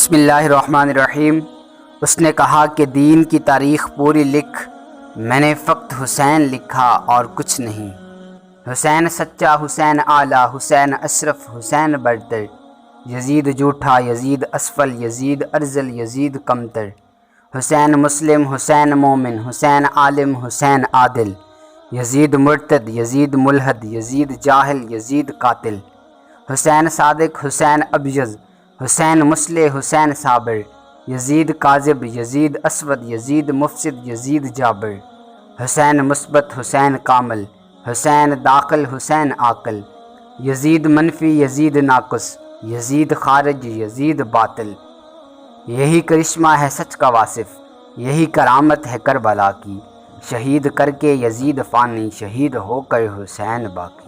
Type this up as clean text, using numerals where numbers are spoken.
بسم اللہ الرحمن الرحیم۔ اس نے کہا کہ دین کی تاریخ پوری لکھ، میں نے فقط حسین لکھا اور کچھ نہیں۔ حسین سچا، حسین اعلیٰ، حسین اشرف، حسین برتر، یزید جھوٹا، یزید اسفل، یزید ارذل، یزید کمتر۔ حسین مسلم، حسین مومن، حسین عالم، حسین عادل، یزید مرتد، یزید ملحد، یزید جاہل، یزید قاتل۔ حسین صادق، حسین ابیض، حسین مصلح، حسین صابر، یزید کاذب، یزید اسود، یزید مفسد، یزید جابر۔ حسین مثبت، حسین کامل، حسین داخل، حسین عاقل، یزید منفی، یزید ناقص، یزید خارج، یزید باطل۔ یہی کرشمہ ہے سچ کا واصف، یہی کرامت ہے کربلا کی، شہید کر کے یزید فانی، شہید ہو کر حسین باقی۔